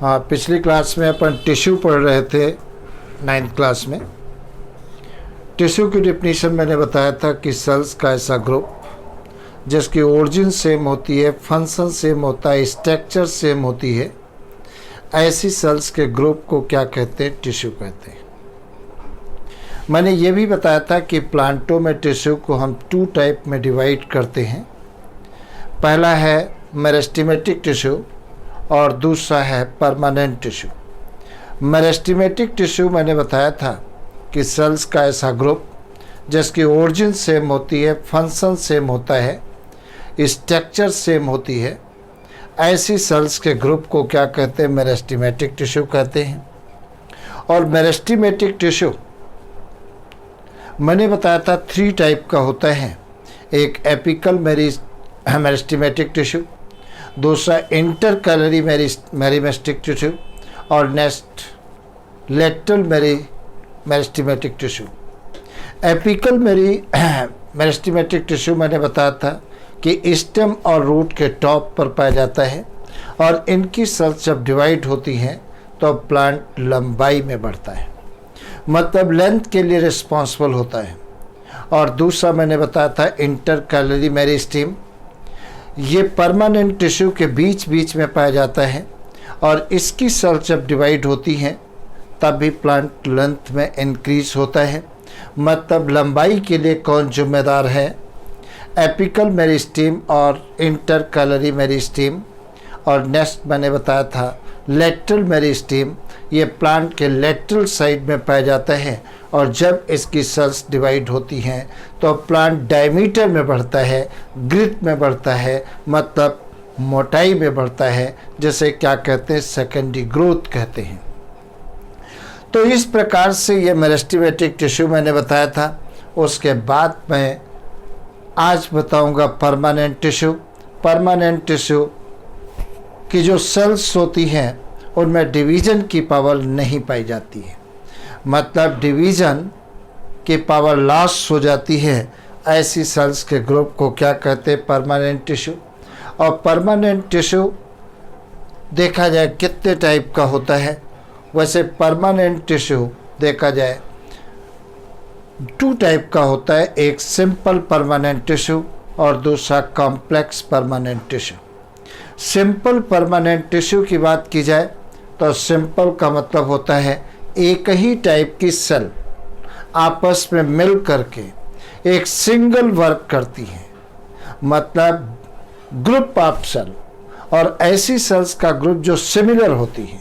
हाँ, पिछली क्लास में अपन टिश्यू पढ़ रहे थे 9th क्लास में। टिश्यू की डेफिनेशन मैंने बताया था कि सेल्स का ऐसा ग्रुप जिसकी ओरिजिन सेम होती है, फंक्शन सेम होता है, स्ट्रक्चर सेम होती है, ऐसी सेल्स के ग्रुप को क्या कहते हैं? टिश्यू कहते हैं। मैंने ये भी बताया था कि प्लांटों में टिश्यू को हम 2 टाइप में डिवाइड करते हैं। पहला है मेरिस्टेमेटिक टिश्यू और दूसरा है परमानेंट टिश्यू। मेरिस्टेमेटिक टिश्यू मैंने बताया था कि सेल्स का ऐसा ग्रुप जिसकी ओरिजिन सेम होती है, फंक्शन सेम होता है, स्ट्रक्चर सेम होती है, ऐसी सेल्स के ग्रुप को क्या कहते हैं? मेरिस्टेमेटिक टिश्यू कहते हैं। और मेरिस्टेमेटिक टिश्यू मैंने बताया था 3 टाइप का होता है। एक एपिकल मेरिस्टेमेटिक टिश्यू, दूसरा इंटरकैलरी मेरिस्टेमेटिक टिश्यू और next lateral meristematic tissue. Apical meristematic tissue मैंने बताया था कि स्टेम और रूट के टॉप पर पाया जाता है और इनकी सेल्स जब डिवाइड होती हैं तो प्लांट लंबाई में बढ़ता है, मतलब लेंथ के लिए रिस्पॉन्सिबल होता है। और दूसरा मैंने बताया था इंटरकैलरी मेरिस्टेम, ये परमानेंट टिश्यू के बीच बीच में पाया जाता है और इसकी सेल्स जब डिवाइड होती हैं तब भी प्लांट लेंथ में इंक्रीज होता है, मतलब लंबाई के लिए कौन जिम्मेदार है? एपिकल मेरिस्टेम और इंटरकैलरी मेरिस्टेम। और नेक्स्ट मैंने बताया था लेटरल मेरिस्टेम, ये प्लांट के लेटरल साइड में पाया जाता है और जब इसकी सेल्स डिवाइड होती हैं तो प्लांट डायमीटर में बढ़ता है, ग्रिथ में बढ़ता है, मतलब मोटाई में बढ़ता है, जिसे क्या कहते हैं? सेकेंडरी ग्रोथ कहते हैं। तो इस प्रकार से ये मेरिस्टेमेटिक टिश्यू मैंने बताया था। उसके बाद मैं आज बताऊंगा परमानेंट टिश्यू। परमानेंट टिश्यू की जो सेल्स होती हैं उनमें डिवीज़न की पावर नहीं पाई जाती है, मतलब डिवीज़न की पावर लॉस हो जाती है। ऐसी सेल्स के ग्रुप को क्या कहते हैं? Permanent tissue. और परमानेंट टिश्यू देखा जाए कितने टाइप का होता है? वैसे परमानेंट टिश्यू देखा जाए 2 टाइप का होता है, एक सिंपल परमानेंट टिश्यू और दूसरा complex permanent tissue. Simple permanent tissue की बात की जाए तो सिंपल का मतलब होता है एक ही टाइप की सेल आपस में मिल करके एक सिंगल वर्क करती है, मतलब ग्रुप ऑफ सेल। और ऐसी सेल्स का ग्रुप जो सिमिलर होती है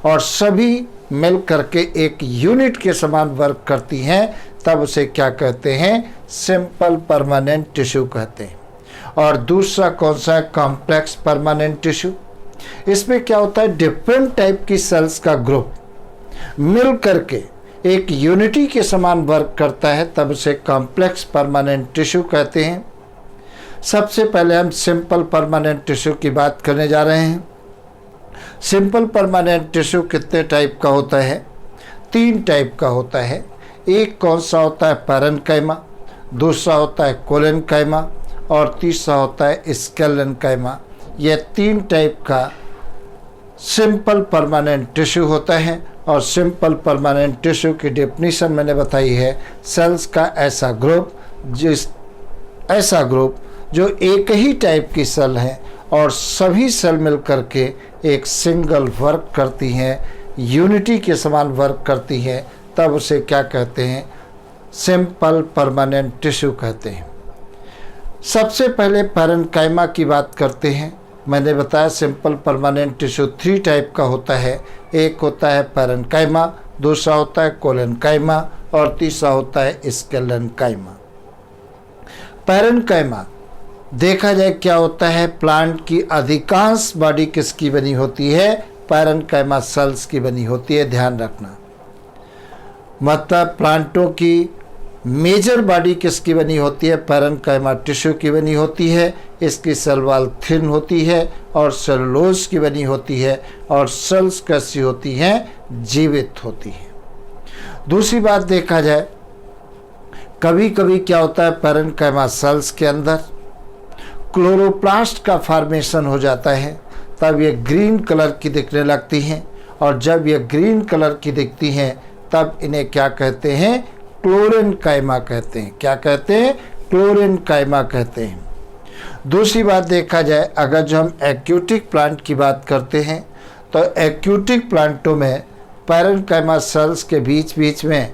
और सभी मिल करके एक यूनिट के समान वर्क करती हैं, तब उसे क्या कहते हैं? सिंपल परमानेंट टिश्यू कहते हैं। और दूसरा कौन सा है? Complex permanent tissue. इसमें क्या होता है? डिफरेंट टाइप की सेल्स का ग्रुप मिल करके एक यूनिटी के समान वर्क करता है, तब उसे कॉम्प्लेक्स परमानेंट टिश्यू कहते हैं। सबसे पहले हम सिंपल परमानेंट टिश्यू की बात करने जा रहे हैं। सिंपल परमानेंट टिश्यू कितने टाइप का होता है? 3 टाइप का होता है। एक कौन सा होता है? पैरेन्काइमा, दूसरा होता है कोलेन्काइमा और तीसरा होता है स्केलेन्काइमा। यह 3 टाइप का सिंपल परमानेंट टिश्यू होता है। और सिंपल परमानेंट टिश्यू की डेफिनेशन मैंने बताई है, सेल्स का ऐसा ग्रुप जो एक ही टाइप की सेल है और सभी सेल मिल करके एक सिंगल वर्क करती हैं, यूनिटी के समान वर्क करती हैं, तब उसे क्या कहते हैं? सिंपल परमानेंट टिश्यू कहते हैं। सबसे पहले पैरेन्काइमा की बात करते हैं। मैंने बताया सिंपल परमानेंट टिश्यू 3 टाइप का होता है। एक होता है पैरेन्काइमा, दूसरा होता है कोलेन्काइमा और तीसरा होता है स्केलेन्काइमा। पैरेन्काइमा देखा जाए क्या होता है? प्लांट की अधिकांश बॉडी किसकी बनी होती है? पैरेन्काइमा सेल्स की बनी होती है, ध्यान रखना। मतलब प्लांटों की मेजर बॉडी किसकी बनी होती है? पैरेन्काइमा टिश्यू की बनी होती है। इसकी सेल वॉल थिन होती है और सेलुलोज की बनी होती है और सेल्स कैसी होती हैं? जीवित होती हैं। दूसरी बात देखा जाए, कभी कभी क्या होता है? पैरेन्काइमा सेल्स के अंदर क्लोरोप्लास्ट का फॉर्मेशन हो जाता है, तब ये ग्रीन कलर की दिखने लगती हैं, और जब ये ग्रीन कलर की दिखती हैं तब इन्हें क्या कहते हैं? क्लोरेनकाइमा कहते हैं। क्या कहते हैं? क्लोरेनकाइमा कहते हैं। दूसरी बात देखा जाए, अगर जो हम एक्यूटिक प्लांट की बात करते हैं तो एक्यूटिक प्लांटों में पैरेन्काइमा सेल्स के बीच बीच में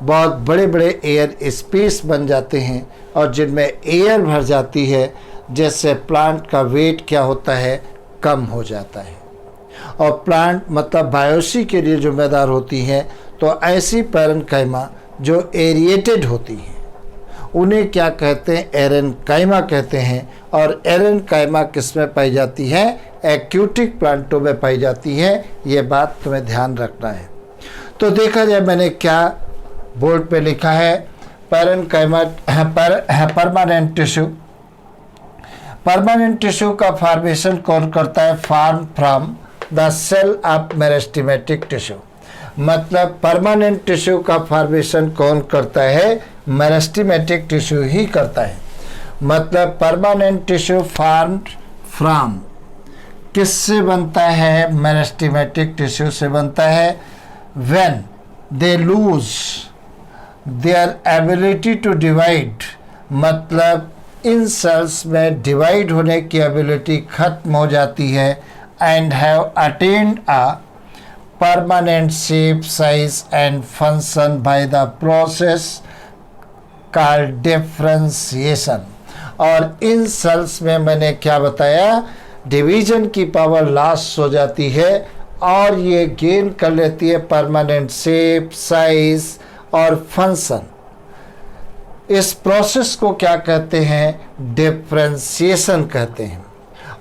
बहुत बड़े बड़े एयर स्पेस बन जाते हैं, और जिनमें एयर भर जाती है, जिससे प्लांट का वेट क्या होता है? कम हो जाता है। और प्लांट मतलब बायोसी के लिए जिम्मेदार होती हैं, तो ऐसी पैरेन्काइमा जो एरिएटेड होती हैं उन्हें क्या कहते हैं? एरेन्काइमा कहते हैं। और एरेन्काइमा किस में पाई जाती है? एक्यूटिक प्लांटों में पाई जाती है। ये बात तुम्हें ध्यान रखना है। तो देखा जाए मैंने क्या बोर्ड पे लिखा है, parenchyma permanent tissue. Permanent tissue का फॉर्मेशन कौन करता है? Form from the cell of meristematic tissue. मतलब परमानेंट टिश्यू का फॉर्मेशन कौन करता है? मेरिस्टेमेटिक टिश्यू ही करता है। मतलब परमानेंट टिश्यू फॉर्म फ्रॉम किससे बनता है? मेरिस्टेमेटिक टिश्यू से बनता है। When they lose their ability to divide, मतलब इन सेल्स में डिवाइड होने की एबिलिटी खत्म हो जाती है, and have attend a permanent shape, size and function by the process called differentiation. और इन सेल्स में मैंने क्या बताया? डिवीजन की पावर लॉस हो जाती है, और ये गेन कर लेती है परमानेंट शेप, साइज और फंक्शन। इस प्रोसेस को क्या कहते हैं? डिफरेंशिएशन कहते हैं।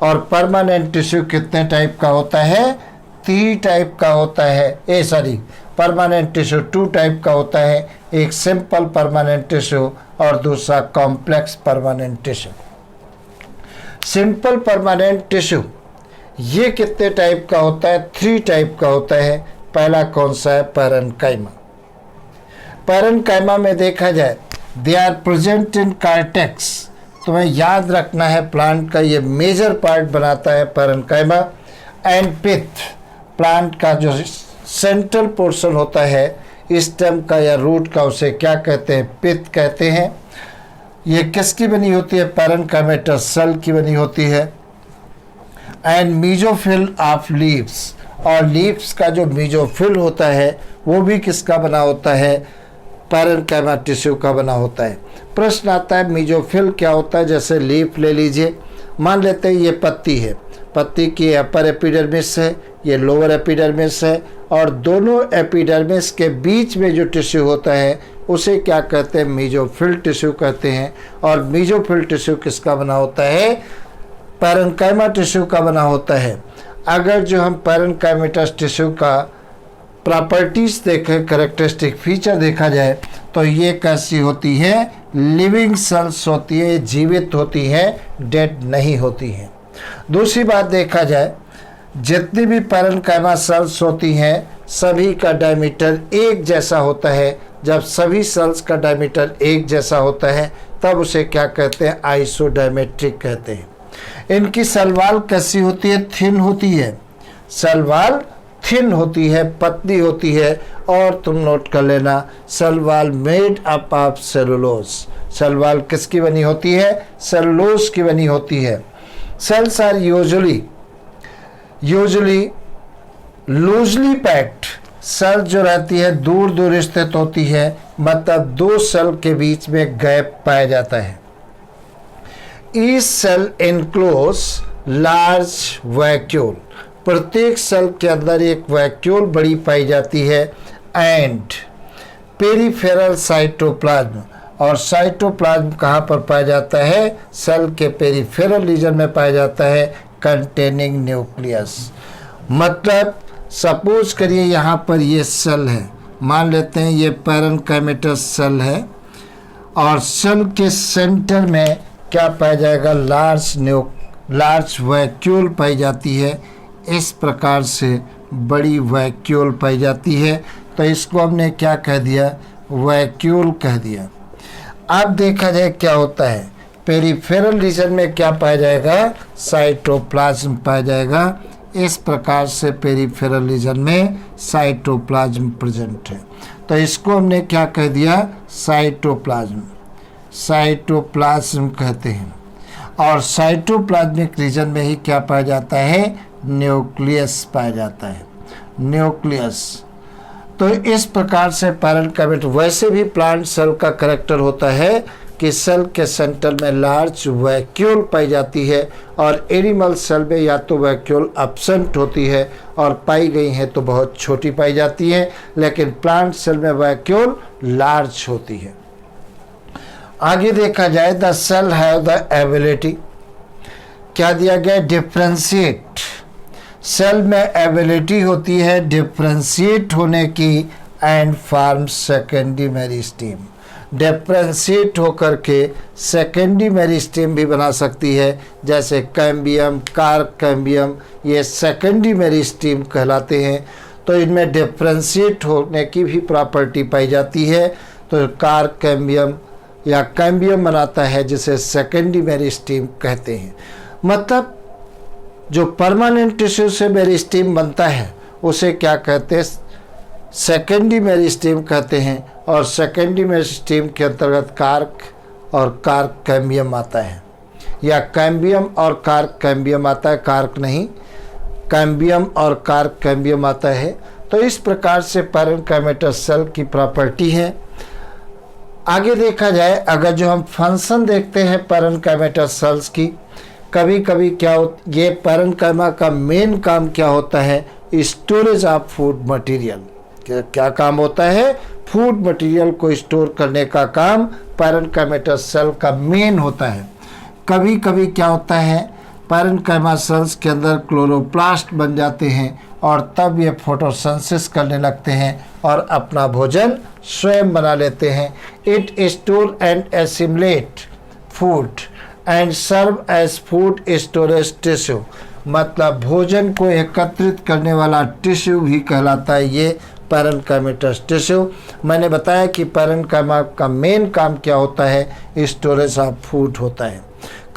और परमानेंट टिश्यू कितने टाइप का होता है? 3 टाइप का होता है। परमानेंट टिश्यू 2 टाइप का होता है। एक सिंपल परमानेंट टिश्यू और दूसरा complex permanent tissue. Simple permanent tissue ये कितने टाइप का होता है? 3 टाइप का होता है। पहला कौन सा है? पैरेन्काइमा। पैरेन्काइमा में देखा जाए, they are present in cortex. तुम्हें याद रखना है, प्लांट का ये मेजर पार्ट बनाता है पैरेन्काइमा। एंड पिथ, प्लांट का जो सेंट्रल पोर्शन होता है स्टेम का या रूट का, उसे क्या कहते हैं? पिथ कहते हैं। ये किसकी बनी होती है? पैरेन्काइमेटस सेल की बनी होती है। एंड मीजोफिल ऑफ लीव्स, और लीव्स का जो मीजोफिल होता है वो भी किसका बना होता है? पैरेन्काइमा टिश्यू का बना होता है। प्रश्न आता है मीजोफिल क्या होता है? जैसे लीफ ले लीजिए, मान लेते हैं ये पत्ती है, पत्ती की अपर एपिडर्मिस है, ये लोअर एपिडर्मिस है, और दोनों एपिडर्मिस के बीच में जो टिश्यू होता है उसे क्या कहते हैं? मीजोफिल टिश्यू कहते हैं। और मीजोफिल टिश्यू किसका बना होता है? पैरेन्काइमा टिश्यू का बना होता है। अगर जो हम पैरेन्काइमेटस टिश्यू का प्रॉपर्टीज देखें, करेक्टरिस्टिक फीचर देखा जाए, तो ये कैसी होती है? लिविंग सेल्स होती है, जीवित होती है, डेड नहीं होती हैं। दूसरी बात देखा जाए, जितनी भी पैरेन्काइमा सेल्स होती हैं सभी का डायमीटर एक जैसा होता है। जब सभी सेल्स का डायमीटर एक जैसा होता है तब उसे क्या कहते हैं? आइसोडायमेट्रिक कहते हैं। इनकी सेल वॉल कैसी होती है? थिन होती है। सेल वॉल थिन होती है, पतली होती है। और तुम नोट कर लेना, cell wall made up of cellulose. Cell wall किसकी बनी होती है? सेलुलोज की बनी होती है। Cells are usually loosely packed. Cell जो रहती है दूर दूर स्थित होती है, मतलब 2 सेल के बीच में गैप पाया जाता है। Each cell enclose large vacuole, प्रत्येक सेल के अंदर एक वैक्यूल बड़ी पाई जाती है। एंड पेरिफेरल साइटोप्लाज्म, और साइटोप्लाज्म कहाँ पर पाया जाता है? सेल के पेरिफेरल रीजन में पाया जाता है, कंटेनिंग न्यूक्लियस। मतलब सपोज करिए यहाँ पर ये सेल है, मान लेते हैं ये पैरेन्काइमेटस सेल है, और सेल के सेंटर में क्या पाया जाएगा? लार्ज वैक्यूल पाई जाती है। इस प्रकार से बड़ी वैक्यूल पाई जाती है, तो इसको हमने क्या कह दिया? वैक्यूल कह दिया। अब देखा जाए क्या होता है, पेरिफेरल रीजन में क्या पाया जाएगा? साइटोप्लाज्म पाया जाएगा। इस प्रकार से पेरिफेरल रीजन में साइटोप्लाज्म प्रेजेंट है। तो इसको हमने क्या कह दिया, साइटोप्लाज्म, साइटोप्लाज्म कहते हैं। और साइटोप्लाज्मिक रीजन में ही क्या पाया जाता है, न्यूक्लियस पाया जाता है, न्यूक्लियस। तो इस प्रकार से पैरेन्काइमा, वैसे भी प्लांट सेल का कैरेक्टर होता है कि सेल के सेंटर में लार्ज वैक्यूल पाई जाती है, और एनिमल सेल में या तो वैक्यूल एब्सेंट होती है और पाई गई हैं तो बहुत छोटी पाई जाती है, लेकिन प्लांट सेल में वैक्यूल लार्ज होती है। आगे देखा जाए, the cell have the ability, क्या दिया गया, डिफ्रेंशिएट। सेल में एबिलिटी होती है डिफ्रेंशिएट होने की, and form secondary meristem, differentiate होकर के सेकेंडरी मेरिस्टेम भी बना सकती है, जैसे कैम्बियम, कार्क कैम्बियम, ये सेकेंडरी मेरिस्टेम कहलाते हैं। तो इनमें डिफ्रेंशिएट होने की भी प्रॉपर्टी पाई जाती है। तो कार्क कैम्बियम या कैम्बियम बनाता है, जिसे सेकेंडरी मेरिस्टेम कहते हैं। मतलब जो परमानेंट टिश्यू से मेरिस्टेम बनता है उसे क्या कहते हैं, सेकेंडरी मेरिस्टेम कहते हैं। और सेकेंडरी मेरिस्टेम के अंतर्गत कार्क और कार्क कैम्बियम आता है, या कैम्बियम और कार्क कैम्बियम आता है, कार्क नहीं, कैम्बियम और कार्क कैम्बियम आता है। तो इस प्रकार से पैरेन्काइमेटस सेल की प्रॉपर्टी है। आगे देखा जाए, अगर जो हम फंक्शन देखते हैं पैरेन्काइमेटस सेल्स की, कभी कभी क्या ये पैरेन्काइमा का मेन काम क्या होता है, स्टोरेज ऑफ फूड मटेरियल। क्या काम होता है, फूड मटेरियल को स्टोर करने का काम पैरेन्काइमेटस सेल का मेन होता है। कभी कभी क्या होता है, पैरेन्काइमा सेल्स के अंदर क्लोरोप्लास्ट बन जाते हैं, और तब ये फोटोसिंथेसिस करने लगते हैं और अपना भोजन स्वयं बना लेते हैं। It store and assimilate food and serve as food storage tissue, मतलब भोजन को एकत्रित करने वाला टिश्यू भी कहलाता है ये पैरेन्काइमेटस टिश्यू। मैंने बताया कि पैरेन्काइमा का मेन काम क्या होता है, स्टोरेज ऑफ फूड होता है।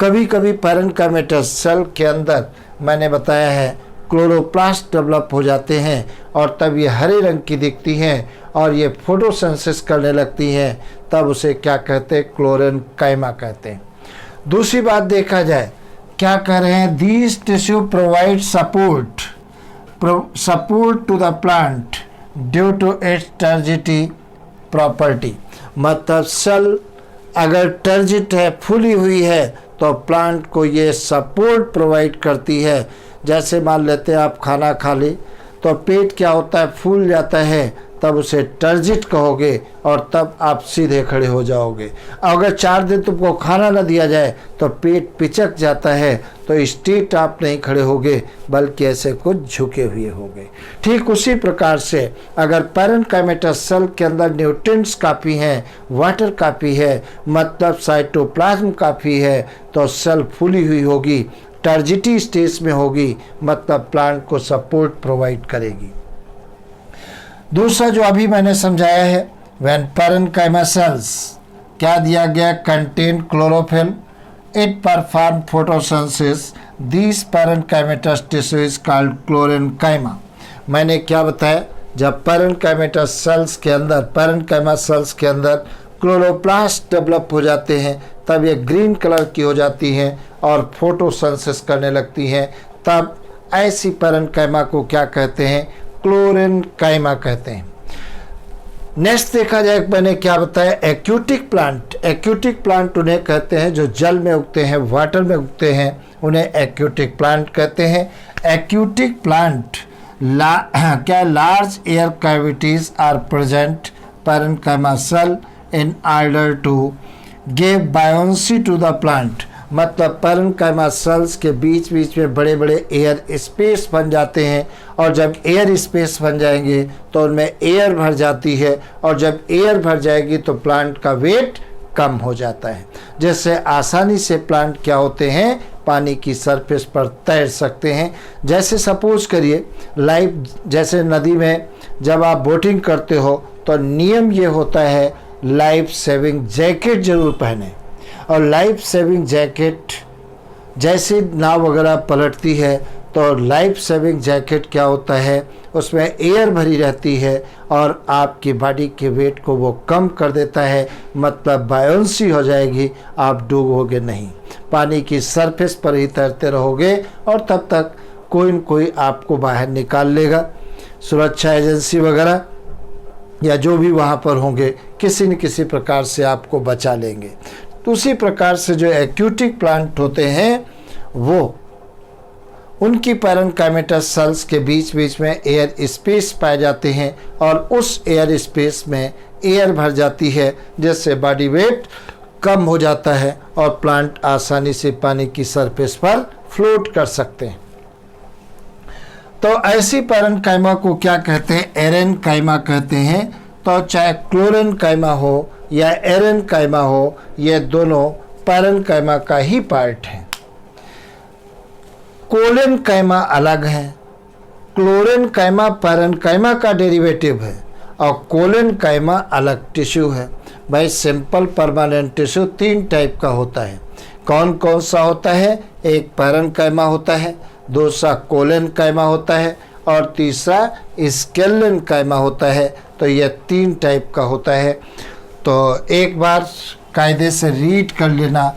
कभी कभी पैरेन्काइमेटस सेल के अंदर मैंने बताया है क्लोरोप्लास्ट डेवलप हो जाते हैं, और तब ये हरे रंग की दिखती हैं और ये फोटोसिंथेसिस करने लगती हैं, तब उसे क्या कहते हैं, क्लोरेन्काइमा कहते हैं। दूसरी बात देखा जाए, क्या कह रहे हैं, these tissue provide support to the plant due to its turgidity property. मतलब सेल अगर टर्जिट है, फूली हुई है, तो प्लांट को ये सपोर्ट प्रोवाइड करती है। जैसे मान लेते हैं आप खाना खा ली तो पेट क्या होता है, फूल जाता है, तब उसे टर्जिट कहोगे और तब आप सीधे खड़े हो जाओगे। अगर 4 दिन तुमको खाना न दिया जाए तो पेट पिचक जाता है, तो स्ट्रेट आप नहीं खड़े होगे, बल्कि ऐसे कुछ झुके हुए होगे। ठीक उसी प्रकार से अगर पैरेन्काइमेटस सेल के अंदर न्यूट्रिएंट्स काफ़ी हैं, वाटर काफ़ी है, मतलब साइटोप्लाज्म काफ़ी है, तो सेल फूली हुई होगी, टर्जिटी स्टेज में होगी, मतलब प्लांट को सपोर्ट प्रोवाइड करेगी। दूसरा जो अभी मैंने समझाया है, व्हेन पैरेन्काइमा सेल्स क्या दिया गया, contain chlorophyll, it perform photosynthesis, this parenchymatous tissue is called क्लोरेन्काइमा। मैंने क्या बताया, जब पैरेन्काइमेटस सेल्स के अंदर, पैरेन्काइमा सेल्स के अंदर क्लोरोप्लास्ट डेवलप हो जाते हैं, तब ये ग्रीन कलर की हो जाती हैं और फोटोसिंथेसिस करने लगती हैं, तब ऐसी पैरेन्काइमा को क्या कहते हैं, क्लोरेन्काइमा कहते हैं। नेक्स्ट देखा जाए, मैंने क्या बताया, एक्यूटिक प्लांट। एक्यूटिक प्लांट उन्हें कहते हैं जो जल में उगते हैं, वाटर में उगते हैं, उन्हें एक्यूटिक प्लांट कहते हैं। एक्यूटिक प्लांट क्या, large air cavities are present parenchyma cell in order to give buoyancy to the plant. मतलब पैरेन्काइमा सेल्स के बीच बीच में बड़े बड़े एयर स्पेस बन जाते हैं, और जब एयर स्पेस बन जाएंगे तो उनमें एयर भर जाती है, और जब एयर भर जाएगी तो प्लांट का वेट कम हो जाता है, जिससे आसानी से प्लांट क्या होते हैं, पानी की सरफेस पर तैर सकते हैं। जैसे सपोज करिए जैसे नदी में जब आप बोटिंग करते हो तो नियम ये होता है लाइफ सेविंग जैकेट जरूर पहने, और लाइफ सेविंग जैकेट जैसे नाव वगैरह पलटती है तो लाइफ सेविंग जैकेट क्या होता है, उसमें एयर भरी रहती है और आपकी बॉडी के वेट को वो कम कर देता है, मतलब बायोंसी हो जाएगी, आप डूबोगे नहीं, पानी की सरफेस पर ही तैरते रहोगे और तब तक कोई न कोई आपको बाहर निकाल लेगा। सुरक्षा एजेंसी वगैरह या जो भी वहाँ पर होंगे किसी न किसी प्रकार से आपको बचा लेंगे। तो उसी प्रकार से जो एक्यूटिक प्लांट होते हैं वो उनकी पैरेन्काइमेटस सेल्स के बीच बीच में एयर स्पेस पाए जाते हैं और उस एयर स्पेस में एयर भर जाती है, जिससे बॉडी वेट कम हो जाता है और प्लांट आसानी से पानी की सरफेस पर फ्लोट कर सकते हैं। तो ऐसी पैरेन्काइमा को क्या कहते हैं, एरेन्काइमा कहते हैं। तो चाहे क्लोरेन्काइमा हो या एरेन्काइमा हो, ये दोनों पैरेन्काइमा का ही पार्ट है। कोलेन्काइमा अलग है, क्लोरेन्काइमा पैरेन्काइमा का डेरिवेटिव है और कोलेन्काइमा अलग टिश्यू है। भाई सिंपल परमानेंट टिश्यू 3 टाइप का होता है। कौन कौन सा होता है? एक पैरेन्काइमा होता है, दूसरा कोलेन्काइमा होता है और तीसरा स्केलेन्काइमा होता है। तो ये 3 टाइप का होता है। तो एक बार कायदे से रीड कर लेना,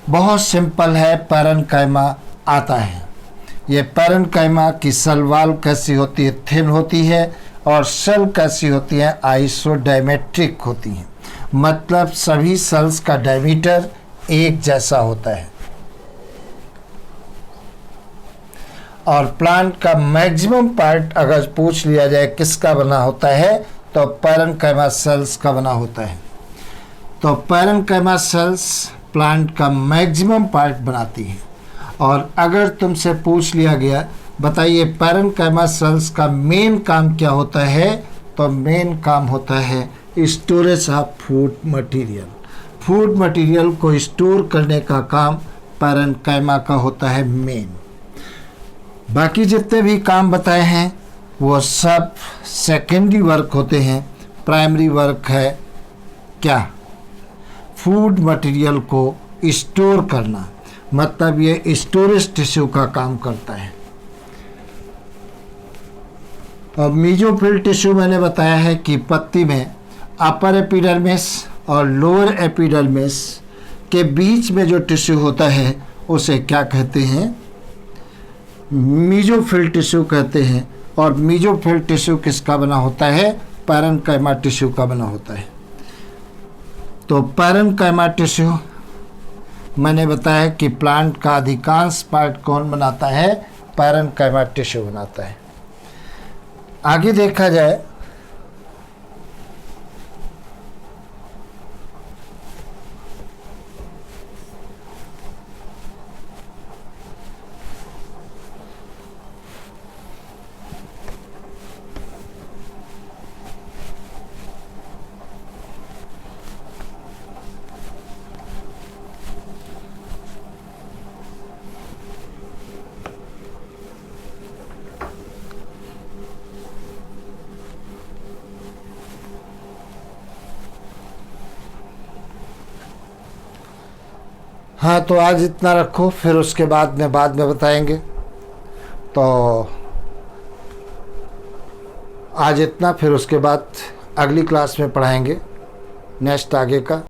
बहुत सिंपल है। पैरेन्काइमा आता है, ये पैरेन्काइमा की सेल वॉल कैसी होती है? थिन होती है और सेल कैसी होती है? आइसोडायमेट्रिक होती है, मतलब सभी सेल्स का डायमीटर एक जैसा होता है। और प्लांट का मैक्सिमम पार्ट अगर पूछ लिया जाए किसका बना होता है, तो पैरेन्काइमा सेल्स का बना होता है। तो पैरेन्काइमा सेल्स प्लांट का मैक्सिमम पार्ट बनाती है। और अगर तुमसे पूछ लिया गया बताइए पैरेन्काइमा सेल्स का मेन काम क्या होता है, तो मेन काम होता है storage of food material. Food material को स्टोर करने का काम पैरेन्काइमा का होता है मेन। बाकी जितने भी काम बताए हैं वो सब सेकेंडरी वर्क होते हैं। प्राइमरी वर्क है क्या? फूड मटेरियल को स्टोर करना, मतलब ये स्टोरेज टिश्यू का काम करता है। और मीजोफिल टिश्यू मैंने बताया है कि पत्ती में अपर एपिडर्मिस और लोअर एपिडर्मिस के बीच में जो टिश्यू होता है उसे क्या कहते हैं? मीजोफिल टिश्यू कहते हैं। और मीजोफिल टिश्यू किसका बना होता है? पैरेन्काइमा टिश्यू का बना होता है। तो पैरेन्काइमा टिश्यू मैंने बताया कि प्लांट का अधिकांश पार्ट कौन बनाता है? पैरेन्काइमा टिश्यू बनाता है। आगे देखा जाए हाँ, तो आज इतना रखो, फिर उसके बाद में बताएंगे। तो आज इतना, फिर उसके बाद अगली क्लास में पढ़ाएंगे नेक्स्ट आगे का।